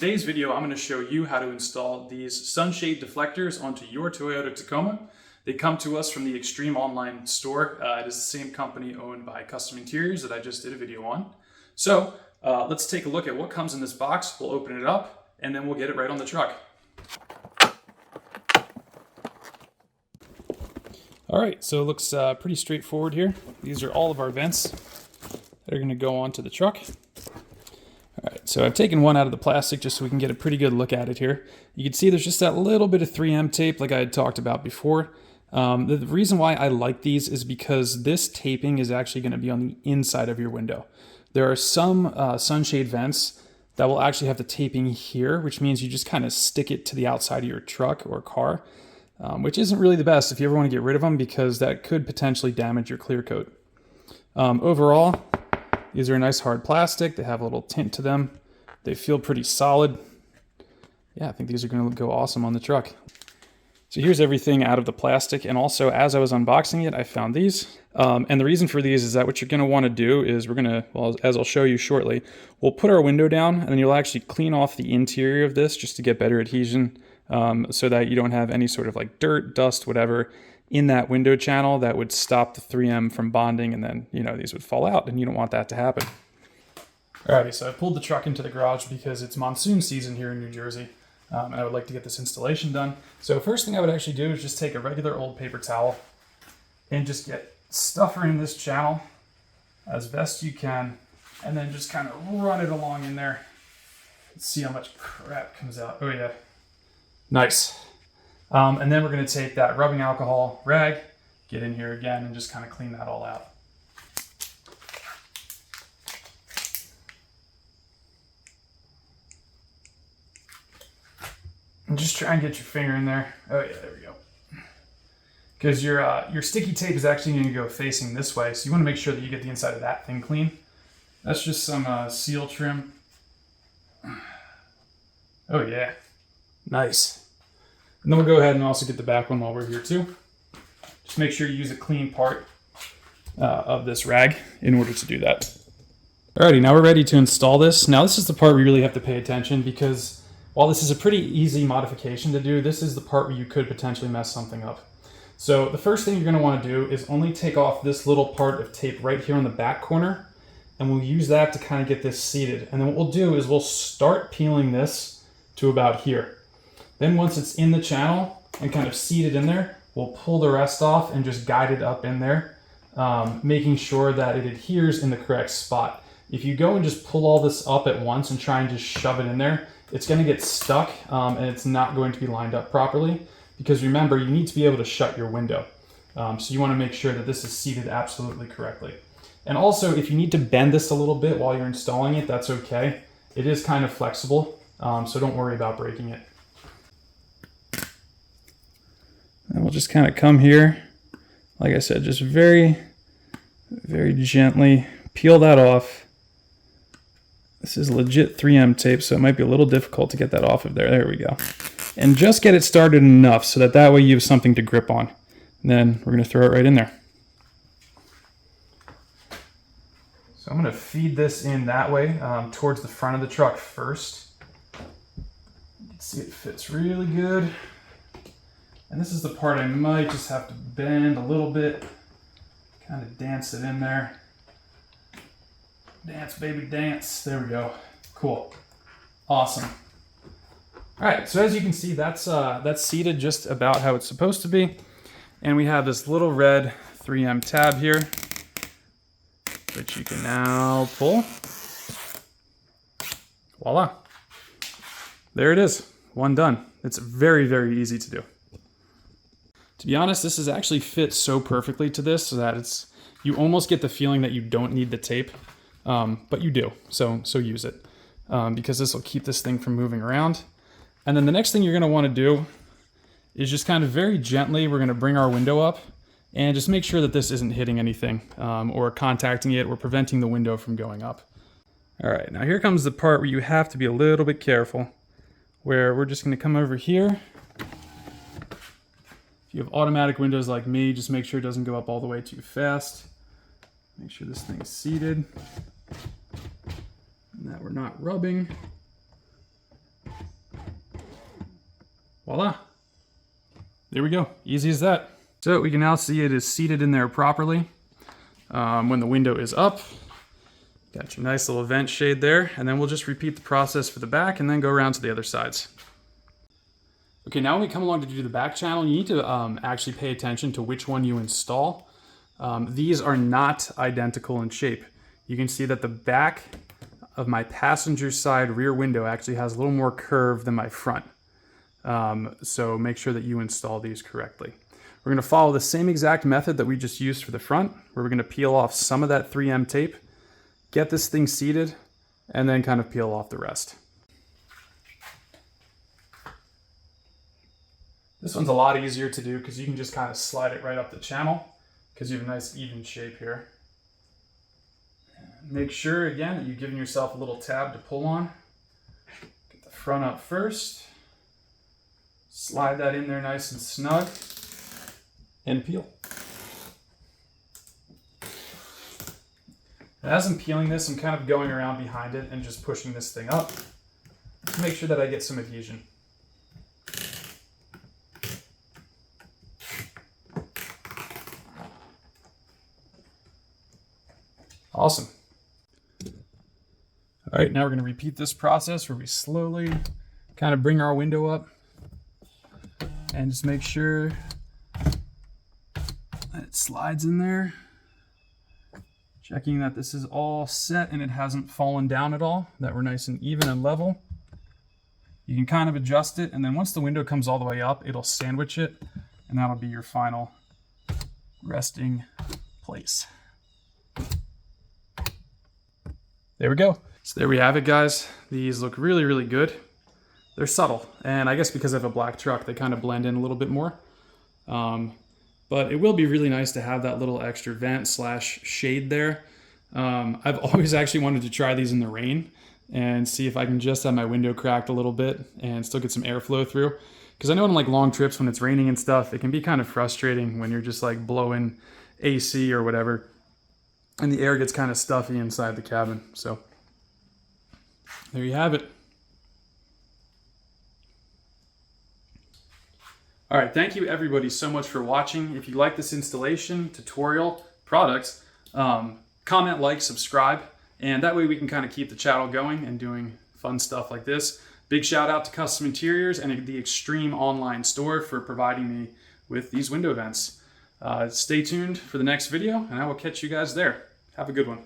today's video, I'm going to show you how to install these sunshade deflectors onto your Toyota Tacoma. They come to us from the Extreme online store. It is the same company owned by Custom Interiors that I just did a video on. So let's take a look at what comes in this box. We'll open it up and then we'll get it right on the truck. All right, so it looks pretty straightforward here. These are all of our vents that are going to go onto the truck. All right, so I've taken one out of the plastic just so we can get a pretty good look at it here. You can see there's just that little bit of 3M tape like I had talked about before. The reason why I like these is because this taping is actually going to be on the inside of your window. There are some sunshade vents that will actually have the taping here, which means you just kind of stick it to the outside of your truck or car, which isn't really the best if you ever want to get rid of them because that could potentially damage your clear coat. Overall, these are a nice hard plastic. They have a little tint to them. They feel pretty solid. Yeah, I think these are going to go awesome on the truck. So here's everything out of the plastic. And also, as I was unboxing it, I found these. And the reason for these is that what you're going to want to do is we're going to, well, as I'll show you shortly, we'll put our window down and then you'll actually clean off the interior of this just to get better adhesion so that you don't have any sort of like dirt, dust, whatever in that window channel that would stop the 3M from bonding, and then, you know, these would fall out and you don't want that to happen. Alrighty, so I pulled the truck into the garage because it's monsoon season here in New Jersey. And I would like to get this installation done. So first thing I would actually do is just take a regular old paper towel and just get stuffer in this channel as best you can, and then just kind of run it along in there. Let's see how much crap comes out. Oh yeah, nice. And then we're going to take that rubbing alcohol rag, get in here again, and just kind of clean that all out. And just try and get your finger in there. Oh yeah, there we go. Because your sticky tape is actually going to go facing this way, so you want to make sure that you get the inside of that thing clean. That's just some seal trim. Oh yeah, nice. And then we'll go ahead and also get the back one while we're here too. Just make sure you use a clean part of this rag in order to do that. Alrighty, now we're ready to install this. Now this is the part where you really have to pay attention because while this is a pretty easy modification to do, this is the part where you could potentially mess something up. So the first thing you're going to want to do is only take off this little part of tape right here on the back corner, and we'll use that to kind of get this seated. And then what we'll do is we'll start peeling this to about here. Then once it's in the channel and kind of seated in there, we'll pull the rest off and just guide it up in there, making sure that it adheres in the correct spot. If you go and just pull all this up at once and try and just shove it in there, it's going to get stuck and it's not going to be lined up properly, because remember, you need to be able to shut your window. So you want to make sure that this is seated absolutely correctly. And also, if you need to bend this a little bit while you're installing it, that's okay. It is kind of flexible, so don't worry about breaking it. And we'll just kind of come here, like I said, just very, very gently peel that off. This is legit 3M tape, so it might be a little difficult to get that off of there. There we go. And just get it started enough so that way you have something to grip on. And then we're going to throw it right in there. So I'm going to feed this in that way towards the front of the truck first. You can see it fits really good. And this is the part I might just have to bend a little bit, kind of dance it in there. Dance, baby, dance. There we go. Cool. Awesome. All right, so as you can see, that's seated just about how it's supposed to be. And we have this little red 3M tab here, which you can now pull. Voila. There it is. One done. It's very, very easy to do. To be honest, this is actually fit so perfectly to this so that you almost get the feeling that you don't need the tape, but you do, so use it, because this will keep this thing from moving around. And then the next thing you're going to want to do is just kind of very gently, we're going to bring our window up and just make sure that this isn't hitting anything or contacting it or preventing the window from going up. All right, now here comes the part where you have to be a little bit careful, where we're just going to come over here. If you have automatic windows like me, just make sure it doesn't go up all the way too fast. Make sure this thing is seated and that we're not rubbing. Voila. There we go, easy as that. So we can now see it is seated in there properly. When the window is up, got your nice little vent shade there, and then we'll just repeat the process for the back and then go around to the other sides. Okay, now when we come along to do the back channel, you need to actually pay attention to which one you install. These are not identical in shape. You can see that the back of my passenger side rear window actually has a little more curve than my front. So make sure that you install these correctly. We're going to follow the same exact method that we just used for the front, where we're going to peel off some of that 3M tape, get this thing seated, and then kind of peel off the rest. This one's a lot easier to do because you can just kind of slide it right up the channel because you have a nice even shape here. Make sure, again, that you've given yourself a little tab to pull on. Get the front up first. Slide that in there nice and snug. And peel. As I'm peeling this, I'm kind of going around behind it and just pushing this thing up to make sure that I get some adhesion. Awesome. All right, now we're going to repeat this process where we slowly kind of bring our window up and just make sure that it slides in there. Checking that this is all set and it hasn't fallen down at all, that we're nice and even and level. You can kind of adjust it, and then once the window comes all the way up, it'll sandwich it, and that'll be your final resting place. There we go. So there we have it, guys. These look really, really good. They're subtle, and I guess because I have a black truck, they kind of blend in a little bit more. But it will be really nice to have that little extra vent slash shade there. I've always actually wanted to try these in the rain and see if I can just have my window cracked a little bit and still get some airflow through. Because I know on like long trips when it's raining and stuff, it can be kind of frustrating when you're just like blowing AC or whatever and the air gets kind of stuffy inside the cabin. So there you have it. All right, thank you everybody so much for watching. If you like this installation, tutorial, products, comment, like, subscribe, and that way we can kind of keep the channel going and doing fun stuff like this. Big shout out to Custom Interiors and the Extreme Online Store for providing me with these window vents. Stay tuned for the next video, and I will catch you guys there. Have a good one.